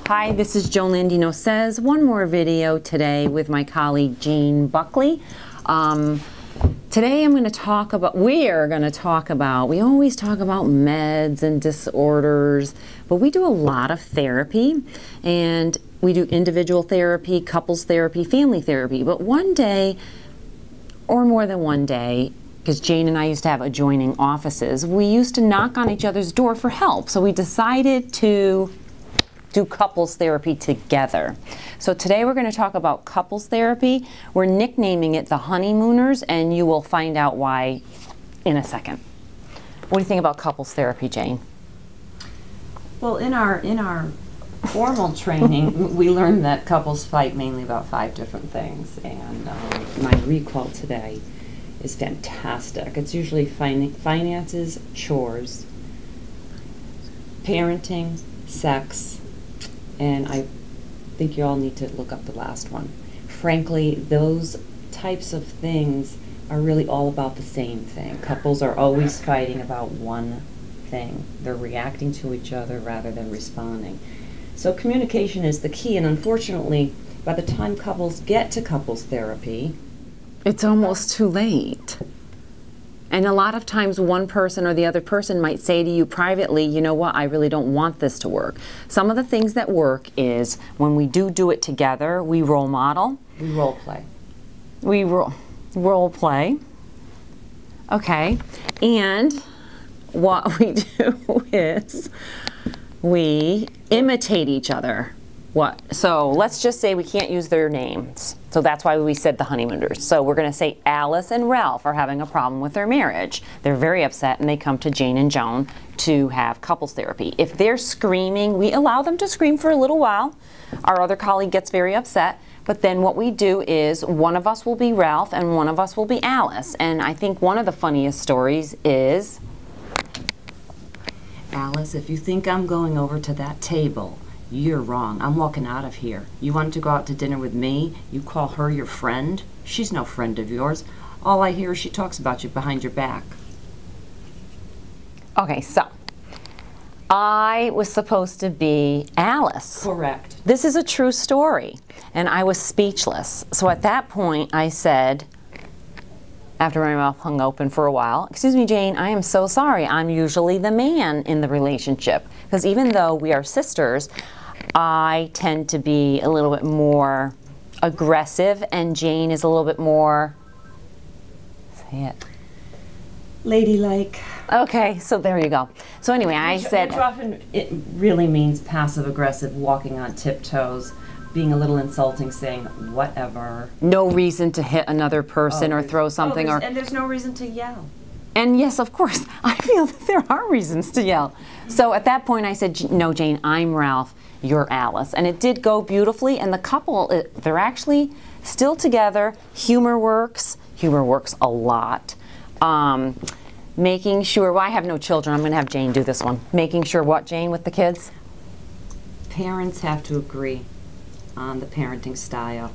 Hi, this is Joan Landino Says. One more video today with my colleague Jane Buckley. Today we are going to talk about, we always talk about meds and disorders, but we do a lot of therapy, and we do individual therapy, couples therapy, family therapy. But one day, or more than one day, because Jane and I used to have adjoining offices, we used to knock on each other's door for help. So we decided to do couples therapy together. So today we're going to talk about couples therapy. We're nicknaming it the Honeymooners, and you will find out why in a second. What do you think about couples therapy, Jane? Well, in our formal training, we learned that couples fight mainly about 5 different things, and my recall today is fantastic. It's usually finances, chores, parenting, sex, and I think you all need to look up the last one. Frankly, those types of things are really all about the same thing. Couples are always fighting about one thing. They're reacting to each other rather than responding. So communication is the key, and unfortunately, by the time couples get to couples therapy, it's almost too late. And a lot of times one person or the other person might say to you privately, you know what, I really don't want this to work. Some of the things that work is when we do it together, we role model. we role play. We role play. Okay. And what we do is we imitate each other. What? So let's just say we can't use their names. So that's why we said the Honeymooners. So we're going to say Alice and Ralph are having a problem with their marriage. They're very upset, and they come to Jane and Joan to have couples therapy. If they're screaming, we allow them to scream for a little while. Our other colleague gets very upset. But then what we do is one of us will be Ralph and one of us will be Alice. And I think one of the funniest stories is, Alice, if you think I'm going over to that table, you're wrong. I'm walking out of here. You wanted to go out to dinner with me? You call her your friend? She's no friend of yours. All I hear is she talks about you behind your back. okay, so I was supposed to be Alice. Correct. This is a true story, and I was speechless. So at that point I said, after my mouth hung open for a while, excuse me, Jane, I am so sorry. I'm usually the man in the relationship. Because even though we are sisters, I tend to be a little bit more aggressive, and Jane is a little bit more, say it, Ladylike. okay, so there you go. So anyway, I said, Which often it really means passive-aggressive, walking on tiptoes, being a little insulting, saying whatever. no reason to hit another person or throw something. And there's no reason to yell. And yes, of course, I feel that there are reasons to yell. So at that point I said, no, Jane, I'm Ralph, you're Alice. And it did go beautifully, and the couple, they're actually still together. Humor works a lot. Making sure, well, I have no children, I'm gonna have Jane do this one. Making sure what, Jane, with the kids? Parents have to agree on the parenting style.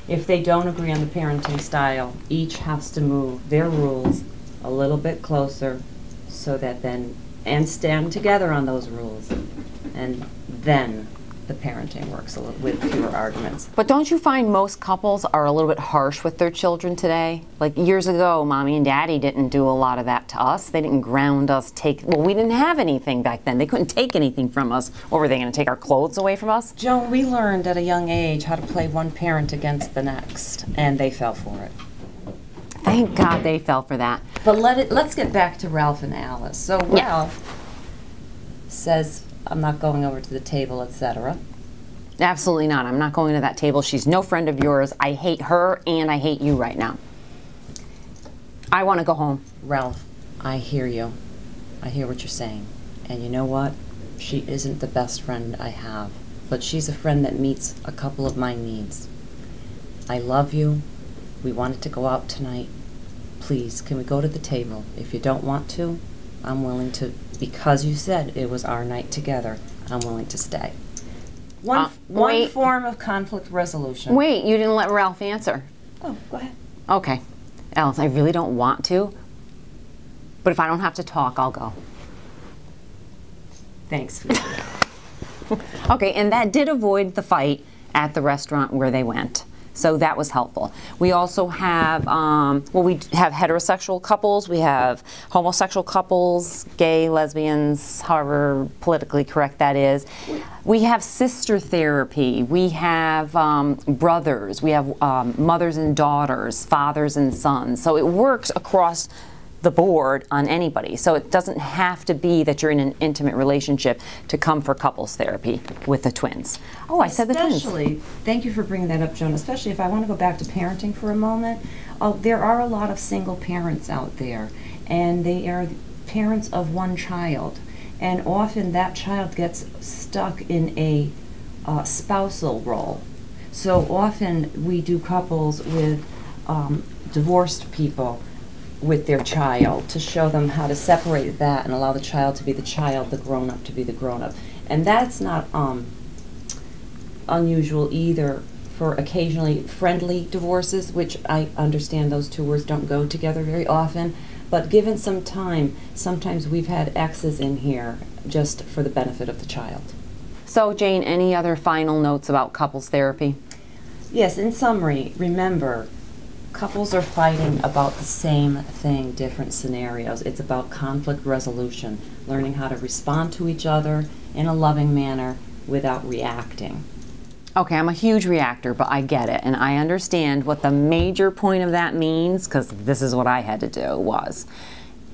If they don't agree on the parenting style, each has to move their rules a little bit closer so that then, and stand together on those rules, and then the parenting works a little with fewer arguments. But don't you find most couples are a little bit harsh with their children today? Like years ago, Mommy and Daddy didn't do a lot of that to us. They didn't ground us, well, we didn't have anything back then. They couldn't take anything from us. Or were they going to take our clothes away from us? Joan, we learned at a young age how to play one parent against the next, and they fell for it. Thank God they fell for that. But let's get back to Ralph and Alice. So Ralph says, I'm not going over to the table, etc. Absolutely not. I'm not going to that table. She's no friend of yours. I hate her and I hate you right now. I want to go home. Ralph, I hear you. I hear what you're saying. And you know what? She isn't the best friend I have, but she's a friend that meets a couple of my needs. I love you. We wanted to go out tonight. Please, can we go to the table? If you don't want to, I'm willing to, because you said it was our night together, I'm willing to stay. One form of conflict resolution. Wait, you didn't let Ralph answer. Oh, go ahead. Okay. Alice, I really don't want to, but if I don't have to talk, I'll go. Thanks. Okay, and that did avoid the fight at the restaurant where they went. So that was helpful. We also have, we have heterosexual couples, we have homosexual couples, gay, lesbians, however politically correct that is. We have sister therapy, we have brothers, we have mothers and daughters, fathers and sons. So it works across the board on anybody. So it doesn't have to be that you're in an intimate relationship to come for couples therapy with the twins. Oh, I said the twins. Especially, thank you for bringing that up, Joan, especially if I want to go back to parenting for a moment. There are a lot of single parents out there, and they are parents of one child. And often that child gets stuck in a spousal role. So often we do couples with divorced people with their child to show them how to separate that and allow the child to be the child, the grown-up to be the grown-up. And that's not unusual either for occasionally friendly divorces, which I understand those two words don't go together very often. But given some time, sometimes we've had exes in here just for the benefit of the child. So Jane, any other final notes about couples therapy? Yes, in summary, remember, couples are fighting about the same thing, different scenarios. It's about conflict resolution, learning how to respond to each other in a loving manner without reacting. Okay, I'm a huge reactor, but I get it, and I understand what the major point of that means, because this is what I had to do, was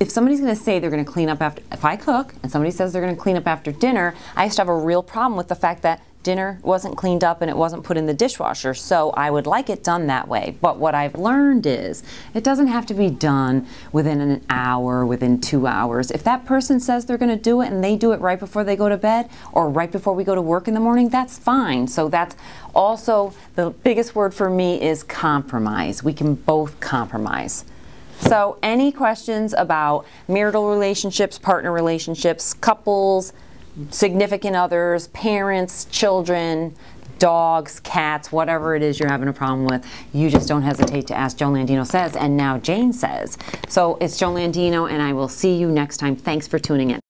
if somebody's going to say they're going to clean up after, if I cook and somebody says they're going to clean up after dinner, I used to have a real problem with the fact that dinner wasn't cleaned up and it wasn't put in the dishwasher, so I would like it done that way. But what I've learned is it doesn't have to be done within an hour, within 2 hours. If that person says they're going to do it and they do it right before they go to bed or right before we go to work in the morning, that's fine. So that's also the biggest word for me is compromise. We can both compromise. So any questions about marital relationships, partner relationships, couples, significant others, parents, children, dogs, cats, whatever it is you're having a problem with, you just don't hesitate to ask. Joan Landino says, and now Jane says. So it's Joan Landino, and I will see you next time. Thanks for tuning in.